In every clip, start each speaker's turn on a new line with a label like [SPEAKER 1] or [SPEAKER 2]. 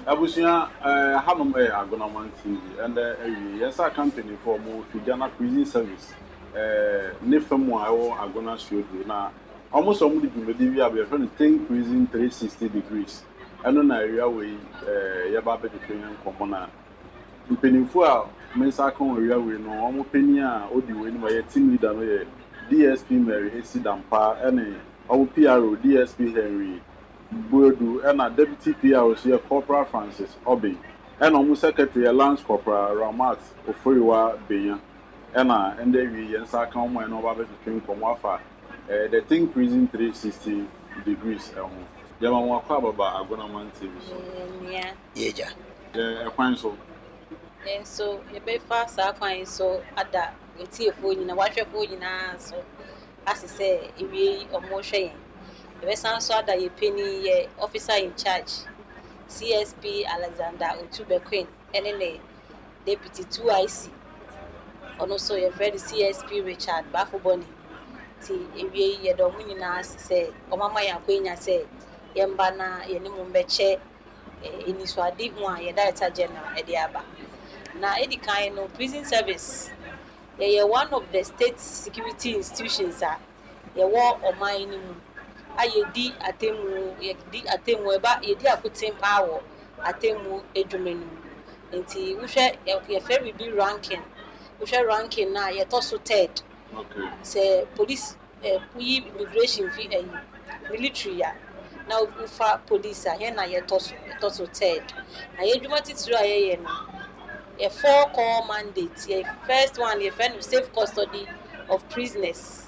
[SPEAKER 1] Abusia, Hanum Agonaman TV, and yes, our company for more Figana prison service. Nifamo, Agona should do now. Almost only do we have a friend think prison 360 degrees. And on area way, Yababe the Kenyan Commoner. Penny for Mensakon area we know almost penny, or the way by a team leader, DSP Mary Hesi Dampa, and our PRO DSP Henry. Bodu and a deputy PR here, Corporal Francis Obi, and almost secretary Lance Corporal Ramat Oforiwa Beyan, and they we and Sakam and over between Komafa, the thing prison 360 degrees. Yaman Wakaba, Agonaman TV.
[SPEAKER 2] Yeah.
[SPEAKER 1] A fine so.
[SPEAKER 3] And so, you be fast, I find so at that with your phone in a watch your phone in so as I say, if we are more shame. The Western saw that you penny officer in charge, CSP Alexander Utube Queen, NNA, Deputy 2IC, and also your friend CSP Richard Bafuboni. See, if ye dominion as say, or Mamma Queen, say, Yambana, Yenimumbeche, in Iswadi, one, your director general, Ediaba. Now, Eddie kind of prison service, ye one of the state security institutions, ye war or mining. Ayedi atemu eba yedi akutin power atemu edwumenu nti wo hwe ye very big ranking wo hwe ranking na ye to so third.
[SPEAKER 1] Okay,
[SPEAKER 3] Say police immigration fi military ya na ufa police here na ye to so third na ye dwuma titiro aye no ye 4 core mandates. Ye first one ye friend safe custody of prisoners.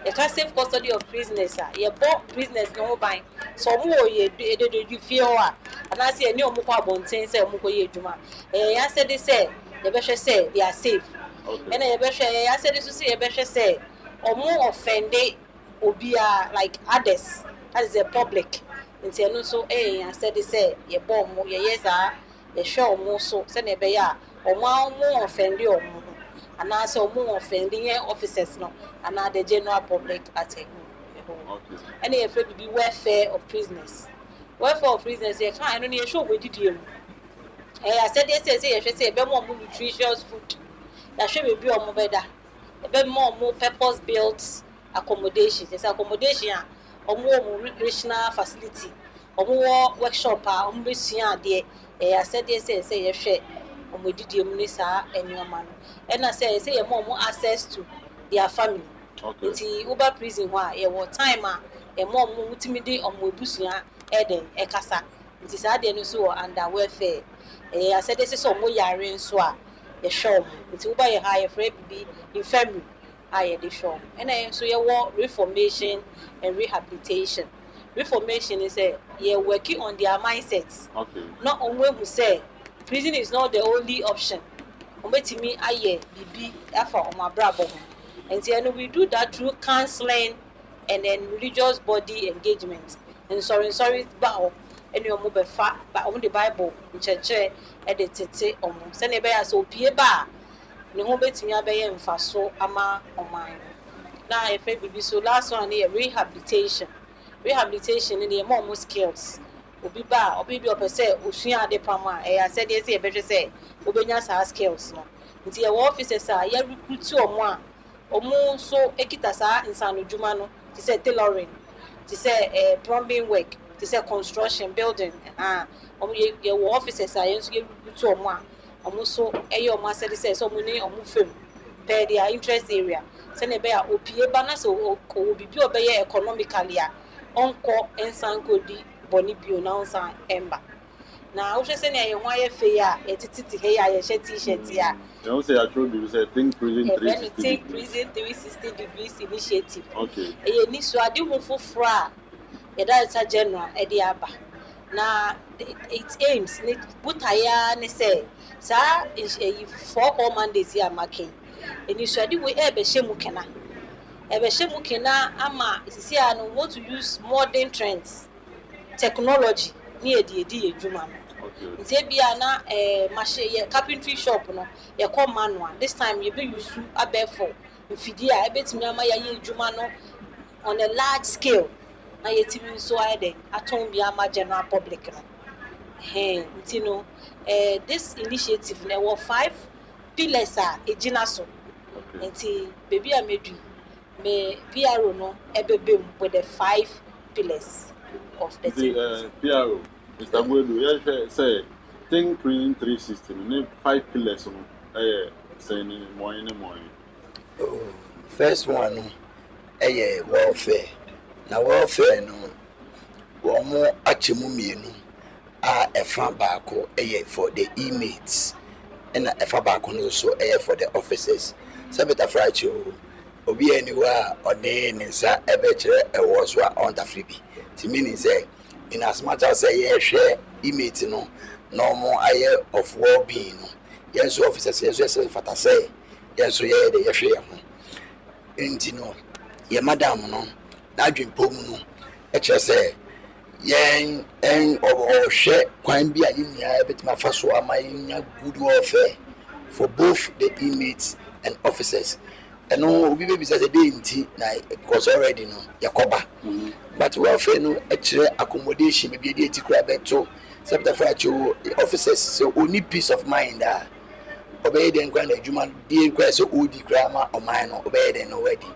[SPEAKER 3] You can safe custody of prisoners. You bought prisoners no buy. So more you feel and I say any omuko abonten say omuko ye juma. I said they say the best say they are safe.
[SPEAKER 1] okay.
[SPEAKER 3] And I said this to say the best say or more offended obia like others. That is the public. And say no so I said they say ye bomb mo ye yes ye show more so say ne be ya or more offended or more. And I saw more offending officers no, and now the general public at home. And they afraid to be welfare of prisoners. Welfare of prisoners, they can't only show with you. I said, they say, be more nutritious food. That should be on better. A bit more purpose built accommodation. There's accommodation or more recreational facility or more workshop or more there. I said, they say, you share. We did the minister and your man. And I say more access to their family.
[SPEAKER 1] Okay.
[SPEAKER 3] It's Uber prison why a war timer a more multimedia on Mobusia Eden Ekasa. It is added so under welfare. I said this is some more yarn swa a show. It's Uber a higher free be infirmary. I the show. And I so you want reformation and rehabilitation. Reformation is a you're working on their mindsets.
[SPEAKER 1] Okay.
[SPEAKER 3] Not on when we say prison is not the only option. Me, aye, bibi, effort on my brabo. And then we do that through counseling and then religious body engagement. And sorry, bow, and your mobile fat, but on the Bible, which a chair at the tete or send a bear so peer bar. No bet me a bear and fast so ama on mine. Now, if it be so last one here, rehabilitation. Rehabilitation in the more skills. Obi ba obi bi opese osua ade pama I said yes e beje say obenya sa skills no nti e officers a ya recruit omo a omo so ekita sa insano djuma no ti say tailoring ti say plumbing work ti say construction building omo ye officers a yenso ye recruit omo a omo so eyo omo said say so omo ni omo fam per their interest area say ne be a opie ba na so obi bi obeye economically a onko ensanko di boni bio na unsan emba na wo hwese na ye ho aye fe ya etititi he ya ye she t-shirt ya
[SPEAKER 1] You say I told you say think prison 360
[SPEAKER 3] think prison 360 degrees initiative.
[SPEAKER 1] Okay.
[SPEAKER 3] Ye ni so ade ho foforo a ye director general e de aba na it aims ni butaya ne say sa e 4 core mandates ya making eni so ade we e be hye mu kena ama sisi a no want to use modern trends technology ni edi edwuma no nti bia na machine carpentry shop no ye come manual this time ye be use abefo mfidi a ebetimi ama ya ye edwuma no on a large scale na ye timi so aye den aton bia ama general public no nti no this initiative there were 5 pillars ejina so nti baby a medu me PRO no ebebem with the 5 pillars of the team.
[SPEAKER 1] PRO Mr. Mwedu yes say think prison 360 no 5 pillars no say ni moyin.
[SPEAKER 4] First one no welfare. Na welfare no womo achemu mienu efa baako for the inmates and efa baako no so for the officers. Sabeta fracho obi anywhere ode ne nsa ebekire ewo so on the free. It means say in as much as say share inmates no normal aye of well-being no. Yes officers yes fata say yes so the share ho. Enti no ye madam no na adwempom no say yen hwe kwan bi a yinia betima fa so ama yinya good welfare for both the inmates and officers. And no obi be say dey nti na because already no yakoba but welfare no actually accommodation be dey tikura beto septa for officers so only peace of mind obey den kwa na adwuma dey kwa so odi kra ma oman no obey den no ready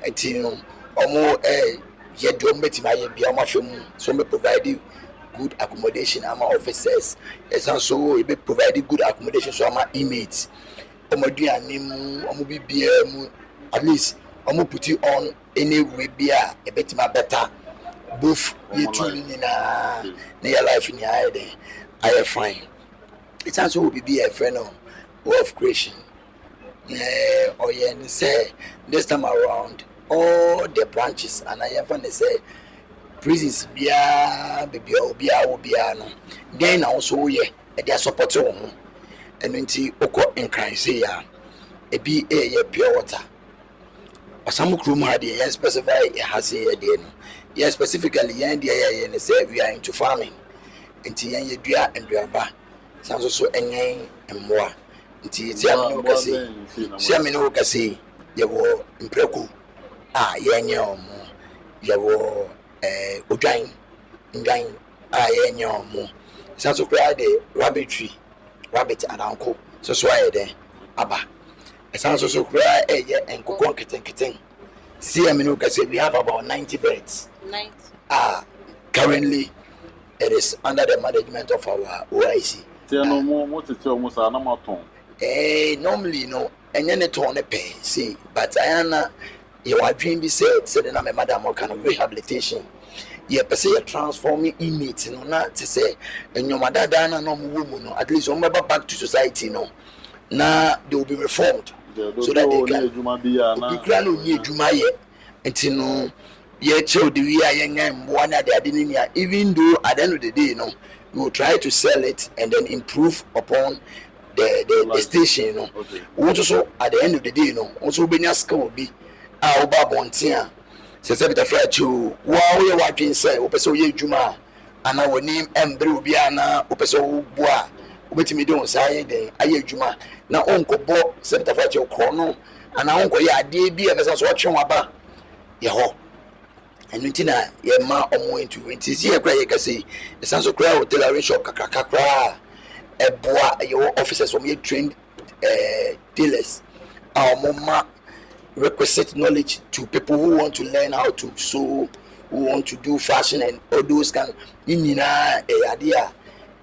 [SPEAKER 4] enti no omo yedom betima ye bia omafemu so me provide good accommodation ama officers so e be provide good accommodation so ama inmates omoduane mu omobibia mu at least omo put it on any way bia e betima better both ye two ni na your life in your head I fine it also will be a friend of creation or you say this time around all the branches and I find they say prisons bia baby obia no then also they are supporting one and nti okọ nkran say ya e bi pure water asamu krum ha dey specify e ha say ya dey no yes specifically yan dey ya say we are into farming nti yan yedua nduaba sanso so enyen mmoa nti ti am no kase si am no kase ye wo mpreku yenye omo ye wo odwan ndwan yenye omo sanso kra dey rabbit and uncle so why then aba esan so kura enkoko nketen see me no say we have about 90 birds.
[SPEAKER 3] 90
[SPEAKER 4] currently it is under the management of our OIC.
[SPEAKER 1] No more to tell almost an amaton.
[SPEAKER 4] Normally no enye ne ton pay see but ayana your dream be said na me madam kind of rehabilitation per se transforming inmates no na to say enyomada na no mu no at least back to society no na they will be reformed so that they can no ni adwuma ye enti no ye chew the we ayen mbo na de ni even though at the end of the day no we will try to sell it and then improve upon the station no also so at the end of the day no also benya skill bi oba bontia se beta frachu wa we wadwen say wo pese wo ye adwuma ana woni embre obi ana wo pese wo boa obetimi don say den aye adwuma na onkobo se beta frachu krono ana onko ye ade bi e pese so otwe waba ye ho enu ntina ye ma omo into nti ye kra ye kase esanso kra hotel arrange shop kakra boa your officers from ye trained dealers mama requisite knowledge to people who want to learn how to sew, who want to do fashion and all those kind inina idea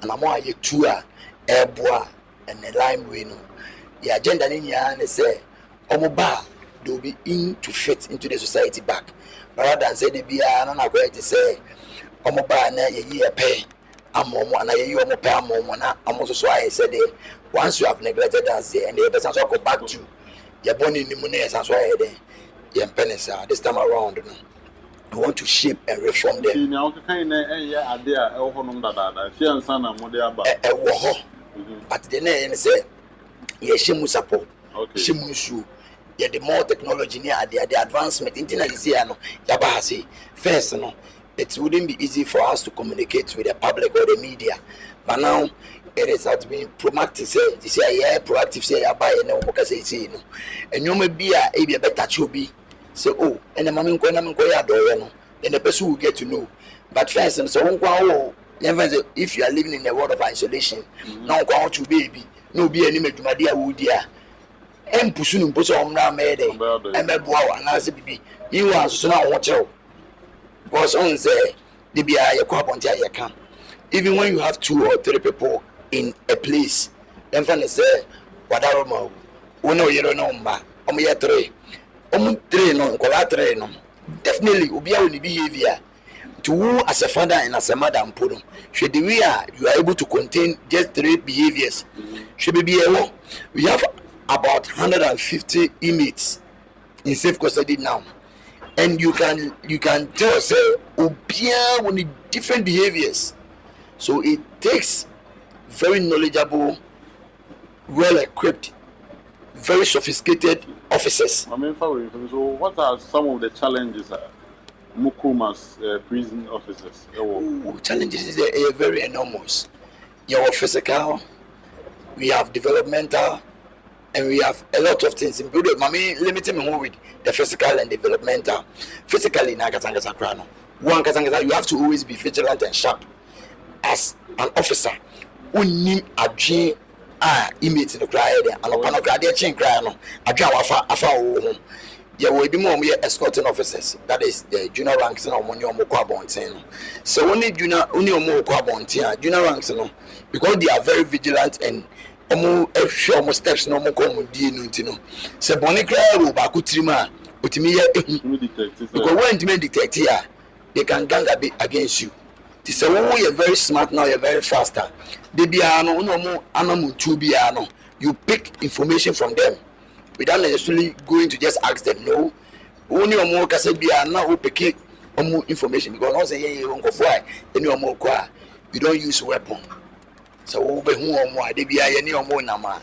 [SPEAKER 4] and I'm a tour boa and the lime we know the agenda in ya and say omoba they'll be in to fit into the society back rather than say they be an going to say omoba na ye pay amomo na ye omo pay amomo na amoso so I said once you have neglected us and the person so go back to your body in the money as well there penisa this time around no we want to shape and reform them
[SPEAKER 1] now kind idea honum dada fiansa na mo de aba
[SPEAKER 4] wo ho but the name say ye shemu support shemu su ye the more technology near the advancement internet is here no yaba ha say first no it wouldn't be easy for us to communicate with the public or the media but now it is has been proactive say proactive say buy no mo say no enyoma bia e bia better chobi say oh and the mama nko ya do no then the person will get to know but first so nko if you are living in a world of isolation, now go out to baby, no be any me to dear wood dear. And pushing push on now made and my boy and as a baby. You are so now watch out. Because on say the be a crop on your can. Even when you have 2 or 3 people in a place, then finally say, whatever more, we know you don't know, ma, 3. 3 no, 3 no. Definitely, will be our behavior. To who as a father and as a mother, should we are able to contain just 3 behaviors. Should be able. We have about 150 inmates in safe custody now, and you can tell say obia with different behaviors. So it takes very knowledgeable, well equipped, very sophisticated officers.
[SPEAKER 1] I mean, so what are some of the challenges Mukuma's prison officers?
[SPEAKER 4] Challenges is very enormous. Your physical, we have developmental, and we have a lot of things. In limiting me with the physical and developmental. Physically, you have to always be vigilant and sharp as an officer. We need a G inmates in the cry and upon a graduate chain cry. A job afa. There will be more escorting officers. That is the junior ranks and on your Mokwabon. So only junior Mokwabon, junior ranks, because they are very vigilant and almost steps no more come with you. So Bonica will Bakutrima, but me because when to detect here, they can gang a bit against you. This is you're very smart now, you're very faster. They be no more animal to be you pick information from them without necessarily going to just ask them. No, only a more can be now who pick more information because I say you won't go fly any more you don't use weapon. So over who more they be any more nama.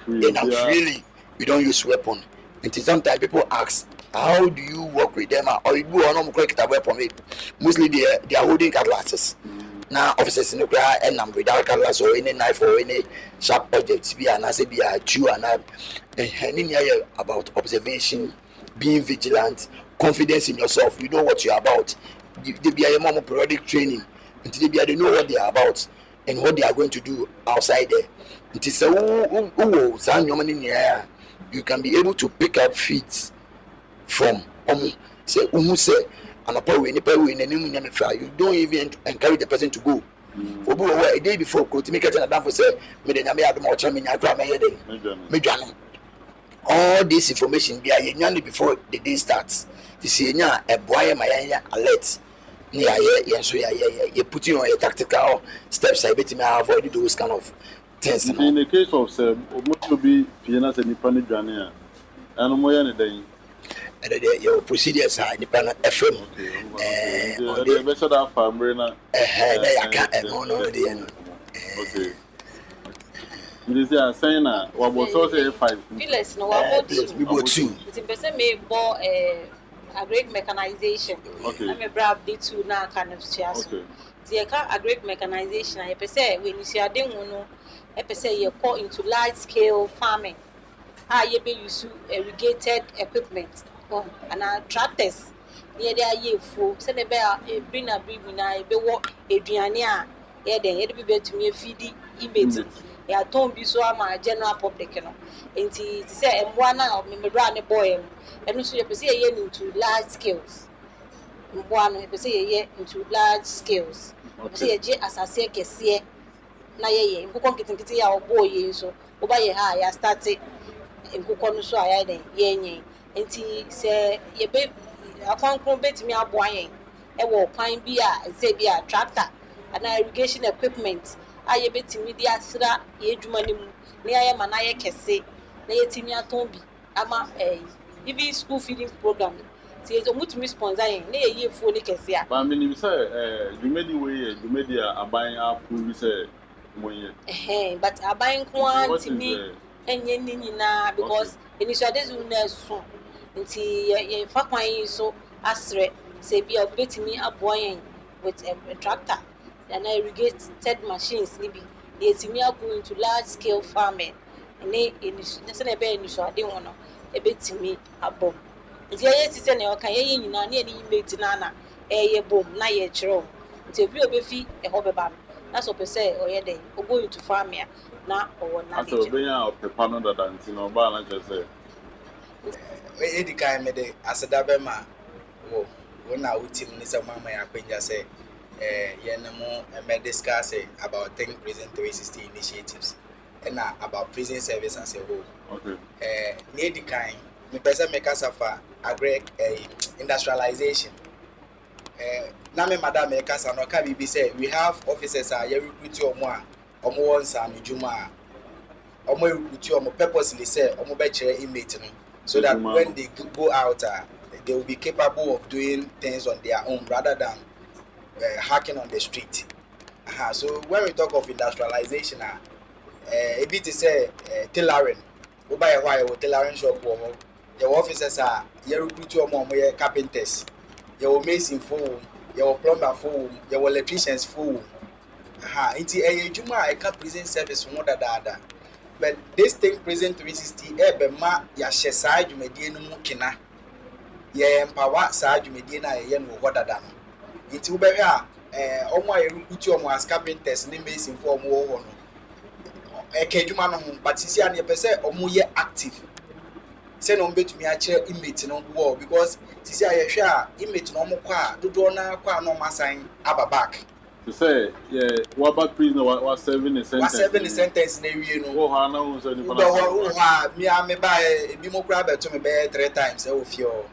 [SPEAKER 4] Freely we don't use weapon. Until sometimes people ask, how do you work with them? Or you do not correct a weapon? Mostly they are holding cutlasses. Now officers in the crowd and without cutlass or any knife or any sharp objects be an as be a chew and about observation, being vigilant, confidence in yourself. You know what you're about. They be a more periodic training until they know what they are about and what they are going to do outside there. It is you can be able to pick up feeds from say and you don't even encourage the person to go. A day before, to make a down for say, all this information be before the day starts. You see, a boy, my alert. You put you on a tactical steps. I bet you may avoid those kind of things.
[SPEAKER 1] In the case of to be pianos and Nippon, and more anything.
[SPEAKER 4] Your procedures are independent FM.
[SPEAKER 1] The best of that family. Okay. You see, I'm saying that what was also 5.
[SPEAKER 3] Villas, no, I
[SPEAKER 4] we go 2.
[SPEAKER 3] It's a person may bought a great mechanization.
[SPEAKER 1] Okay.
[SPEAKER 3] I'm a brave D2 now kind of chairs.
[SPEAKER 1] Okay.
[SPEAKER 3] A great mechanization. I say when you see a demo, I say you call into large scale farming. You be use irrigated equipment. And our tractors near their year full. Send a bear, a bring a baby now, a be walk a Diania. Yeah, then you'd be better to me a feedy image. Yeah, don't be so my general public. And to say, and one now, me run a boy, and also you say a into large scales. One, you say a year into large scales. Say a jet as I say, Cassia. Now, yeah, who can't get our boy, so over your high, I started in Kukon, so I had a nti say ye be akwankron betimi aboayen e wo kwan bi a say bi a tractor and irrigation equipment a ye betimi di asra ye adwuma ne mu ne aye ma na ye kese na ye timi aton bi ama even school feeding program ti ye mutumi sponsor yen na ye ye fuo ne kese a
[SPEAKER 1] ba me ni say dwumedi we dwumedi aban apu say moye
[SPEAKER 3] but aban kwantimi enye ni nyina because initiatives will na so nti ye fa kwan so asre say be obetimi aboyen with a tractor and irrigated machines ni bi ye timi go into large scale farming ne na be initiative won no ebetimi abom nti ye ti say na o kan ye nyina na ye mate na ye bom na ye kiro nti ebi obefi ɛhɔ bɛba no na so pɛ sɛ ɔyɛ dɛ ogo into farm a na ɔwɔ knowledge.
[SPEAKER 1] Aso obenya opepa no dada nti no ba na kyerɛ sɛ
[SPEAKER 5] edi kan me de aseda be ma wo na utim ni se mama ya kwenya say ye na mo me discuss about think prison 360 initiatives and about prison service as a whole.
[SPEAKER 1] Okay.
[SPEAKER 5] Ni edi kan me pese me kasa fa agri industrialization. Na me madam me kasa no ka bibi say we have officers are ye recruit omo a omo won sa me juma omo recruit omo purposely say omo be kire inmate no so that when they go out they will be capable of doing things on their own rather than hacking on the street. So when we talk of industrialization, a bit is tailoring. We buy a while tailoring shop. Your officers are your recruit your carpenters, your mason for your plumber for your electricians for. It's a juma I can prison service more than that. But this thing prison 360 ma ya hye saa dwumadie no mu kina ye empower saa dwumadie na ye no hodada no nti wo behwe a omo a yerukuti omo as carpenters ne mason for omo wo no dwuma no ho but sisi a ne pese omo ye active se no mbetumi a kire inmate no wo because sisi a ye hwe a inmate no omo kwa dodo na kwa no masan aba back.
[SPEAKER 1] To say, yeah, what about prison? What 7 sentence?
[SPEAKER 5] What 7 sentence na wie no?
[SPEAKER 1] Oh, ha na won say ni
[SPEAKER 5] me buy me mo kra beto me be 3 times e ofio.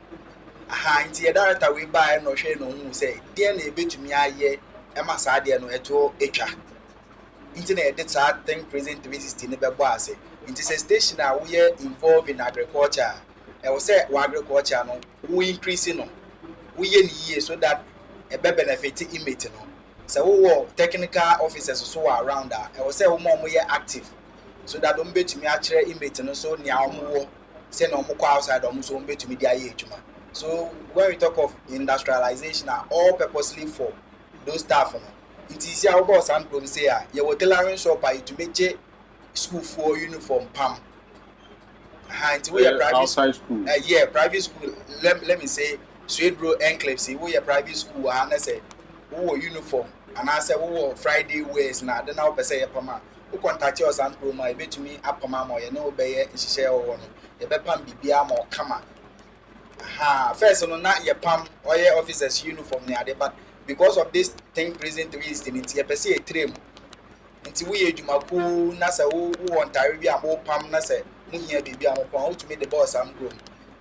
[SPEAKER 5] Nti e director we buy no hwe no hu say de na ebetumi aye e ma saa de no eto etwa. Nti na e de saa thing prison 360 ne be bo ase. Nti say station a we involved in agriculture. E wo say wa agriculture no we increase no. We ye ni so that e be benefit inmate no. So we technical officers so around that. I will say we more active, so that don't bet me actually inmate no so near omo say no mo outside omo so bet me dia ejuma. So when we talk of industrialization, are all purposely for those staff. It is here about some problem say you will tailoring shop to make school for uniform pam. We are private
[SPEAKER 1] school.
[SPEAKER 5] Yeah, private school. Let me say Swedro Enclave. We are private school. And I say. Who uniform and I say who Friday wears na then now say pama who contact us and promo e betumi apama mo ye no be ye nhihye wo no ye be pam bibia mo kama first no na ye pam oye officers uniform ne ade but because of this thing prison 360 nti ye pese e trem nti wo ye dwumako na say wo ontare bi am wo pam na say mu hia bibia mo pam wo to me the boss am groom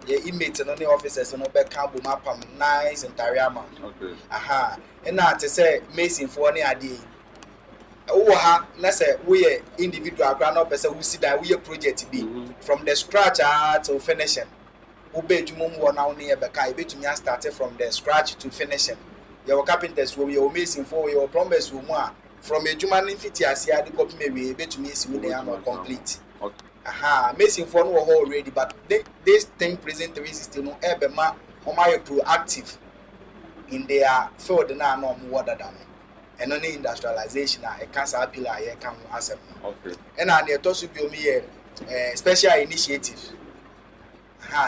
[SPEAKER 5] ye inmate no ne officers no be can bo mapam nice entire amount.
[SPEAKER 1] Okay.
[SPEAKER 5] And na to say mason for ne ade wo ha na say we individual grant no person who see that we project be from the scratch to finishing wo be dwumom wo na wo ne be kai betumi start from the scratch to finishing your carpenters wo your mason for your plumbers wo mu a from edwuma ne fiti ase ade copy me we betumi esi wo dey am complete. Okay. Mason for no already, but this thing prison 360 no ebema omaye proactive in their field na no more than and only industrialization a cancer pillar here can asem.
[SPEAKER 1] Okay.
[SPEAKER 5] And na to so bi omi special initiative.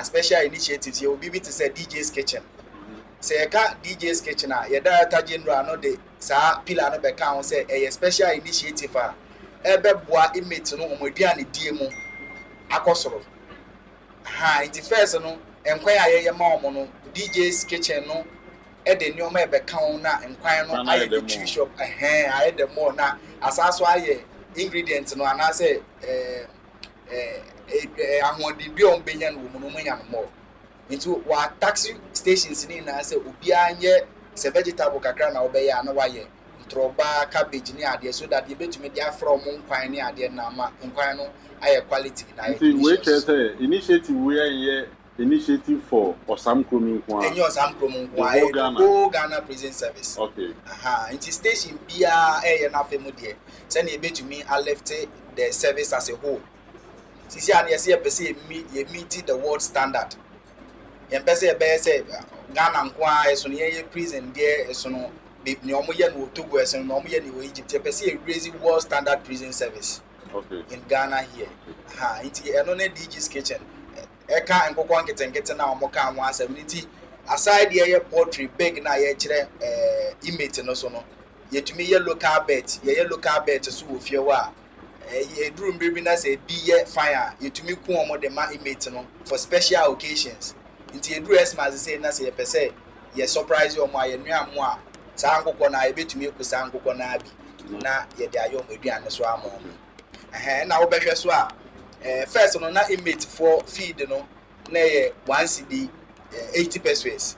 [SPEAKER 5] Special initiatives you will be to say DJ's kitchen. Say ka DJ's kitchen a ye director general no de sa pillar no be kan say a special initiative a ebeboa inmate no omoduane die mu akosoro nti first no enkwan aye ma omo no DJ's kitchen no e de nyoma e be kan na enkwan no aye the tree shop aye the more na asaso aye ingredients no ana say ahodi bi on benya no mu no nya no more nti wa taxi stations ni na say obi anye se vegetable kakra na obeya na waye troba cabbage ni ade so that you betumi dia from nkwan ni ade na ma nkwan no aye quality na aye.
[SPEAKER 1] We say initiative we are initiative for Osam Kromi nkwan.
[SPEAKER 5] Enyo Osam Kromi nkwan go Ghana prison service.
[SPEAKER 1] Okay.
[SPEAKER 5] Inti station bia na femu de say na betumi a left the service as a whole. Sisi an yesi e pese ye meet the world standard. Ye pese e be say Ghana nkwan eso no ye prison there eso no ni omo ye no Togo eso no omo ye ni Egypt ye pese e raise world standard prison service.
[SPEAKER 1] Okay.
[SPEAKER 5] In Ghana here. Inti eno na DJ's kitchen. Eka nkokon nketen na omo ka anwa asem nti aside the poultry big na ye kire inmate no so no yetumi ye local bet so wo fie wa ye duru mbiri na say bi ye fire yetumi ku omo de ma inmate no for special occasions nti ye duru Xmas say na say ye pese ye surprise omo aye nua mo a sa nkokọ na ye betumi ku sa nkokọ na abi na ye de ayo mo aduane so amo na wo behwe so a first no na inmate for feed no na ye 1 cedi 80 pesos,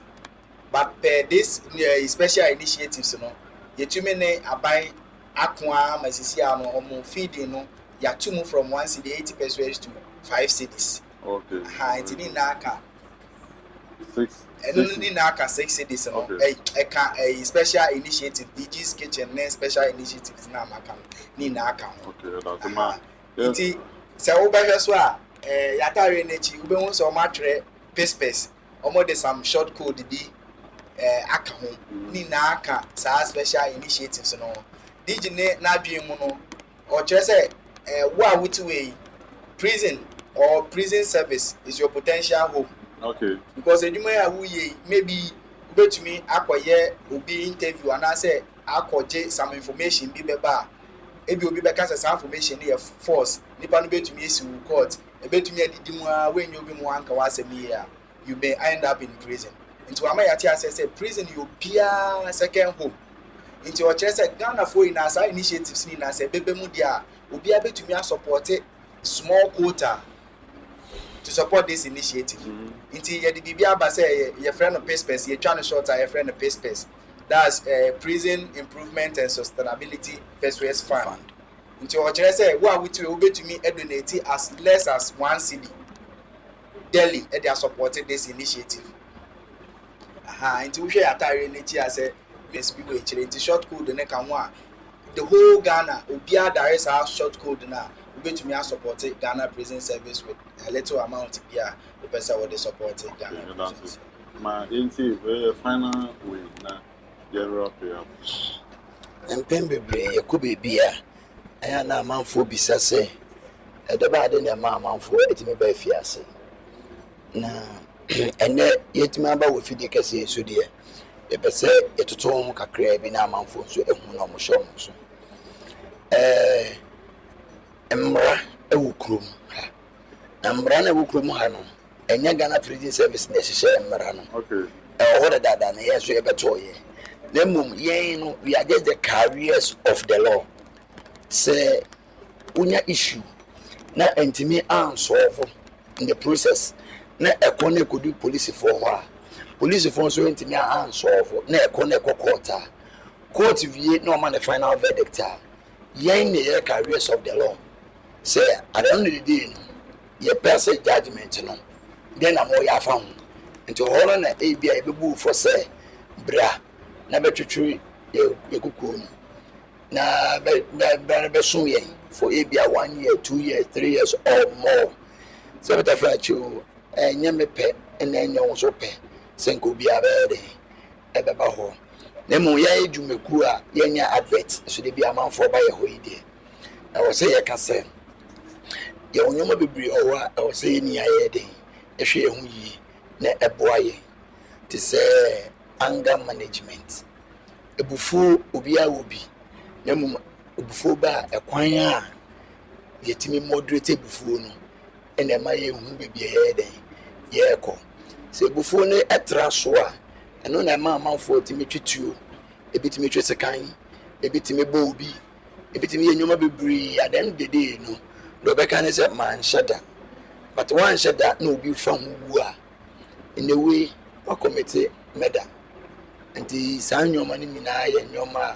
[SPEAKER 5] but this special initiatives no yetumi ne aban akwa masisi ano omo feeding no yatumu from 1 cedi 80 pesos to 5 cedis.
[SPEAKER 1] Okay.
[SPEAKER 5] It ni na aka
[SPEAKER 1] 6
[SPEAKER 5] ni na aka 6 cedis no a special initiative DG's kitchen ne special initiatives na maka ni na aka.
[SPEAKER 1] Okay, that's ma.
[SPEAKER 5] Iti se wo behwe so a yatare nechi ube hu so matwere pace omo de some short code bi aka ho ni na aka sa special initiatives no digi ne na dwen mu no o kire say wo a wuti prison or prison service is your potential home.
[SPEAKER 1] Okay.
[SPEAKER 5] Because eduma ya wuye maybe ubetumi akoye obi interview and say akoje some information bi beba ebi obi beka say some information dey force nipa no betumi esi court e betumi adidi mu a wenye obi mu anka wa asemi ya you may end up in prison. Into Amayati say prison you peer second home. Into your chest Ghana for in as initiatives in as a baby mudia will be able to support a small quota to support this initiative. Into your DBA say your friend of pace, you're trying to short your friend of pace. That's prison improvement and sustainability Pace Fund. Into your chest say what would you be to me donate as less as 1 cedi. Daily they are supporting this initiative. Into we share atari nature as a yes people into short code the whole Ghana Ubia there is our short code now. We to me support Ghana Prison Service with a little amount here the person what they support Ghana.
[SPEAKER 1] My into final way na Europe.
[SPEAKER 4] And Pembe Yakubi Bia and a man for Bisase at the bad in a man for it me by fiasse. Na ene yetima ba wo fidi kase so de e be se etoto ho kakra bi na amanfo so ehu na mo show so emra ewu krum ha na mra na ewu krum ha no enya Ghana Prison Service na hye emra no
[SPEAKER 1] Okay.
[SPEAKER 4] What dada na yeso e beto ye na mum yen no we are just the carriers of the law say unya issue na entimi solve in the process na ekone kodu police for ho police for so ntimi solve na ekone court vie na man the final verdict yen ne carriers of the law say at the end of the day your person judgment no then am ya fa ho nti ho na ebia ebebu for say bra na betwetwe ekuku na be so yen for ebia 1 year 2 years 3 years or more so better for you enya mepe na enya wo so pe senko bia be ebeba ho na mu ya edwumeku a yenya advert so de bia manfo ba ye ho ide na wo say ye ka say ye onyoma bebri owa wo say ni aye den ehwe ehu yi na eboa ye ti say anger management ebufu obi a obi na mu ebufu ba ekwan a yetimi moderate ebufu no ene ma ye hu bebi ye den ye ko se ebufu no etra so a eno na ma amanfo timi twituo ebitimi twese kan ebitimi bo obi ebitimi ye nyoma bebri at the end of the day no do be kan say man shada but one shada no obi fa hu a in a way wa commit murder and the san nyoma ni nyina ye nyoma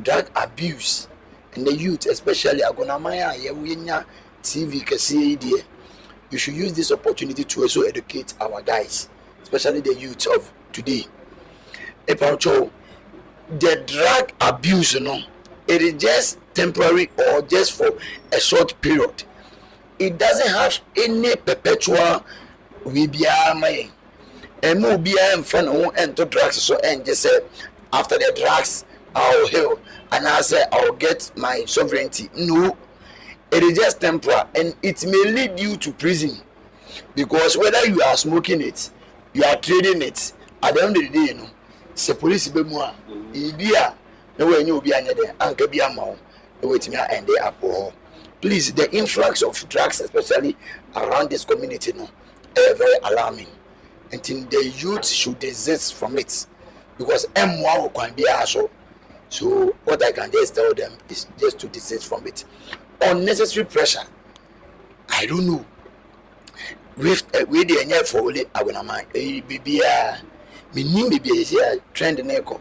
[SPEAKER 4] drug abuse and the youth especially agonamaya ye wenya TV kase die. You should use this opportunity to also educate our guys, especially the youth of today. About the drug abuse, you know, it is just temporary or just for a short period. It doesn't have any perpetual rebiame. And no BM fan and to drugs so and just say after the drugs I'll heal and I say I'll get my sovereignty. No. It is just temporary and it may lead you to prison because whether you are smoking it, you are trading it, at the end of the day, you know, say police be more. Ibia, no way you be another, Uncle be a mouth, no way to me and they are poor. Please, the influx of drugs, especially around this community, no, very alarming. And think the youth should desist from it because M1 can be also. So what I can just tell them is just to desist from it. Unnecessary pressure. I don't know. With the any for only I will not be a me be a trend in echo.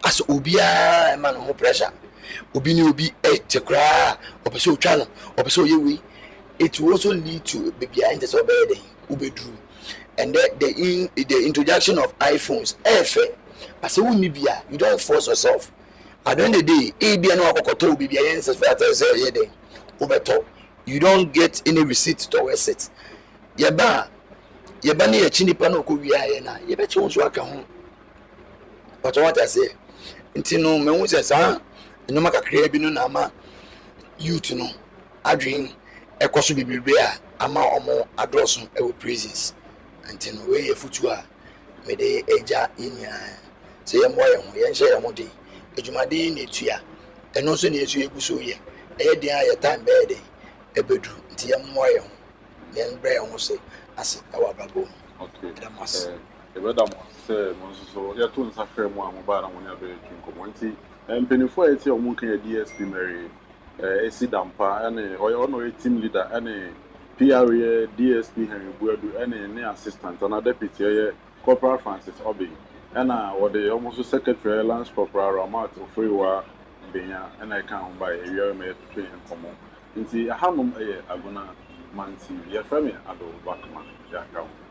[SPEAKER 4] As Ubia man who pressure. Ubini will be a cry or so channel or so you. It will also lead to baby disobeying Ubedru. And the introduction of iPhones, as a woman, you don't force yourself. At the end of the day, you don't get any receipt towards it. Yaba ni a chini pano kuya you bet you won't work home. But what I say, Intino, me says, no matter creating nama, you to know, I dream a question be rare, ama or more addressing our prisons. Until way a futua, may they eja in ya. Say a moy, and share a modi, a jumadi in it ya, and also near to a busuya, a day a time bed, a bedroom, tia moy, then Brian will say, as our baboon.
[SPEAKER 1] Okay,
[SPEAKER 4] that must.
[SPEAKER 1] The weather must say, so your tunes are fair more mobile when you're very community. And penny for it, you're working a DSP Mary, a Sidampa, and or a team leader, and PRA, DSP Henry Buedu, any assistant, and a deputy, Corporal Francis Obi, and or the almost secretary, Lance Corporal Ramat of Freewa, Benya, and I can't buy a year made to pay in common. In the Hanum, I'm gonna man see your family, I do Backman, Jack.